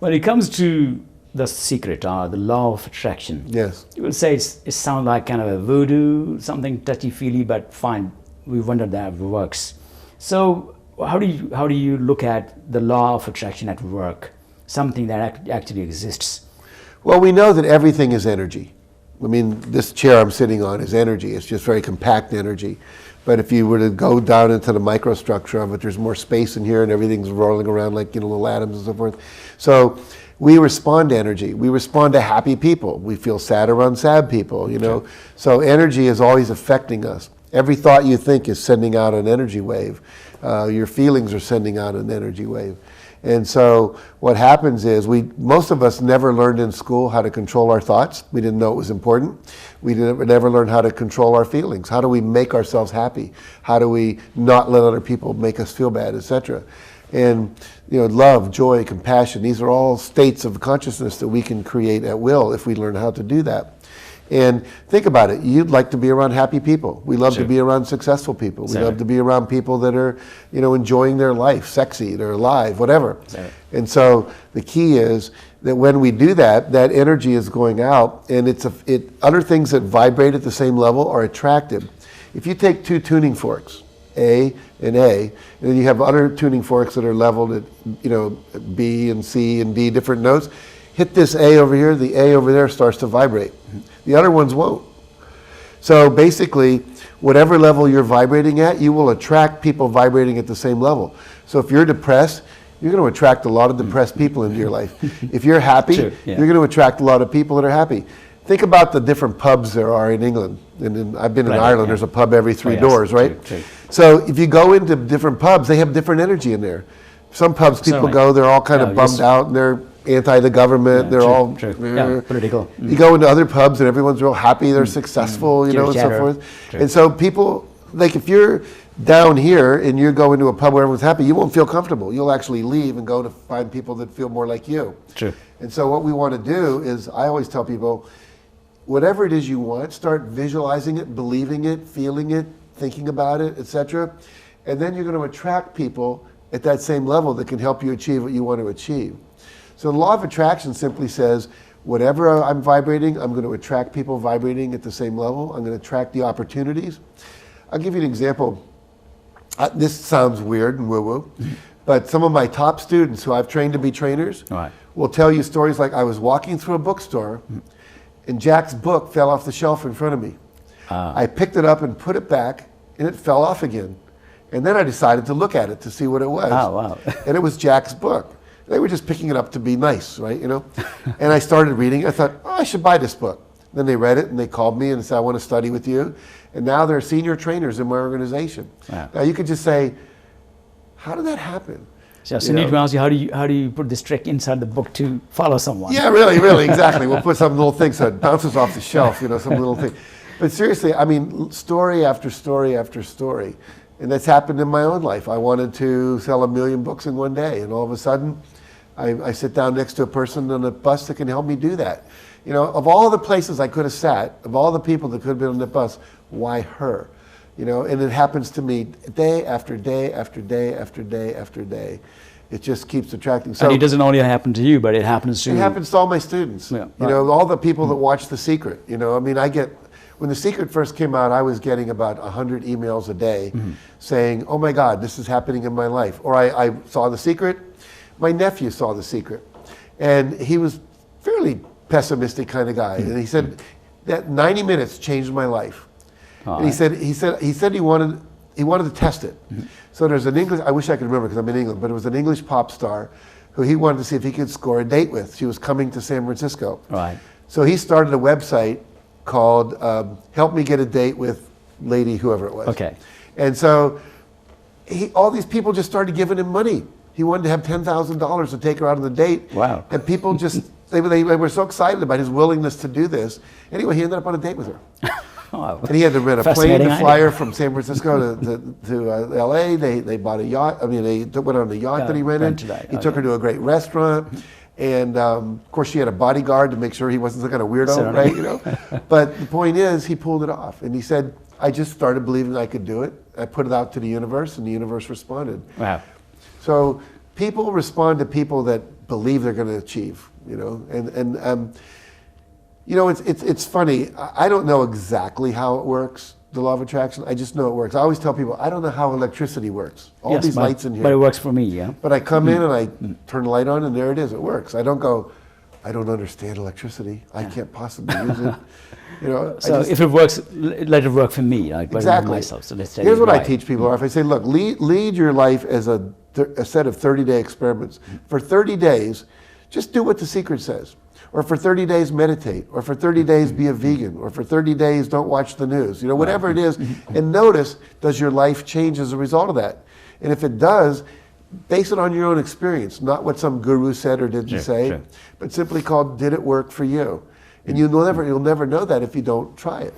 When it comes to the secret or the law of attraction, Yes. you will say it sounds like kind of a voodoo, something touchy-feely, but fine, we wonder that it works. So how do you look at the law of attraction at work, something that actually exists? Well, we know that everything is energy. I mean, this chair I'm sitting on is energy. It's just very compact energy. But if you were to go down into the microstructure of it, there's more space in here and everything's rolling around like, little atoms and so forth. So we respond to energy. We respond to happy people. We feel sad around sad people, Sure. So energy is always affecting us. Every thought you think is sending out an energy wave. Your feelings are sending out an energy wave. And so what happens is most of us never learned in school how to control our thoughts. We didn't know it was important. We never learned how to control our feelings. How do we make ourselves happy? How do we not let other people make us feel bad, etc.? And love, joy, compassion, these are all states of consciousness that we can create at will if we learn how to do that. And think about it, you'd like to be around happy people. We love Sure. to be around successful people. We Sure. love to be around people that are, enjoying their life, sexy, they're alive, whatever. Sure. And so the key is that when we do that, that energy is going out, and other things that vibrate at the same level are attracted. If you take two tuning forks, A and A, and then you have other tuning forks that are leveled at, B and C and D, different notes, hit this A over here, the A over there starts to vibrate. The other ones won't. So basically, whatever level you're vibrating at, you will attract people vibrating at the same level. So if you're depressed, you're going to attract a lot of depressed people into your life. If you're happy, Sure, yeah. you're going to attract a lot of people that are happy. Think about the different pubs there are in England. And I've been in Right, Ireland, yeah. there's a pub every three yes, doors, right? true. So if you go into different pubs, they have different energy in there. Some pubs people Certainly. go, they're all kind of Yeah, bummed yes. out and they're anti the government, Yeah, they're true, all true. Yeah, political. You go into other pubs and everyone's real happy, they're successful, and so Chitter-chatter. forth. True. And so people, like if you're down here and you go into a pub where everyone's happy, you won't feel comfortable. You'll actually leave and go to find people that feel more like you. True. And so what we want to do is, I always tell people, whatever it is you want, start visualizing it, believing it, feeling it, thinking about it, etc. And then you're going to attract people at that same level that can help you achieve what you want to achieve. So the law of attraction simply says, whatever I'm vibrating, I'm going to attract people vibrating at the same level. I'm going to attract the opportunities. I'll give you an example. This sounds weird and woo-woo, but some of my top students who I've trained to be trainers Right. will tell you stories like, I was walking through a bookstore and Jack's book fell off the shelf in front of me. I picked it up and put it back and it fell off again. And then I decided to look at it to see what it was. Oh, wow. And it was Jack's book. They were just picking it up to be nice, right? And I started reading it. I thought, I should buy this book. Then they read it and they called me and said, I want to study with you. And now they're senior trainers in my organization. Wow. Now you could just say, how did that happen? So I need to ask you, how do you put this trick inside the book to follow someone? Yeah, really, exactly. We'll put some little thing so it bounces off the shelf, some little thing. But seriously, I mean, story after story after story. And that's happened in my own life. I wanted to sell 1 million books in one day, and all of a sudden, I sit down next to a person on a bus that can help me do that. Of all the places I could have sat, of all the people that could have been on the bus, why her? And it happens to me day after day after day after day after day. It just keeps attracting. So And it doesn't only happen to you, but it happens to... It happens to all my students. Yeah, right. All the people that watch The Secret. I mean, when The Secret first came out, I was getting about 100 emails a day saying, oh my God, this is happening in my life. Or I saw The Secret. My nephew saw The Secret. And he was fairly pessimistic kind of guy. And he said, that 90 minutes changed my life. And he said he wanted to test it. So there's an English, I wish I could remember because I'm in England, but it was an English pop star who he wanted to see if he could score a date with. She was coming to San Francisco. Right. So he started a website called Help Me Get a Date with Lady whoever it was. Okay. And so all these people just started giving him money. He wanted to have $10,000 to take her out on the date. Wow. And people just, they were so excited about his willingness to do this. Anyway, he ended up on a date with her. Oh, And he had to rent a plane fascinating to idea. fly her from San Francisco to L.A. They bought a yacht. I mean, they went on a yacht that he rented. rented that, He took her to a great restaurant. And of course, she had a bodyguard to make sure he wasn't some kind of weirdo, Certainly. right? You know. But the point is, he pulled it off, and he said, "I just started believing I could do it. I put it out to the universe, and the universe responded." Wow. So people respond to people that believe they're going to achieve. You know, and you know, it's funny. I don't know exactly how it works, the law of attraction. I just know it works. I always tell people, I don't know how electricity works. All Yes, these but, lights in here. But it works for me, yeah. But I come in and I turn the light on and there it is, it works. I don't go, I don't understand electricity. I can't possibly use it. You know, So if it works, let it work for me, like, but not exactly. myself. So let's say Here's what I right. teach people. If I say, look, lead your life as a set of 30-day experiments. For 30 days, just do what the secret says. Or for 30 days, meditate. Or for 30 days, be a vegan. Or for 30 days, don't watch the news. You know, whatever it is. And notice, does your life change as a result of that? And if it does, base it on your own experience, not what some guru said or didn't say, sure. but simply called, did it work for you? And you'll never know that if you don't try it.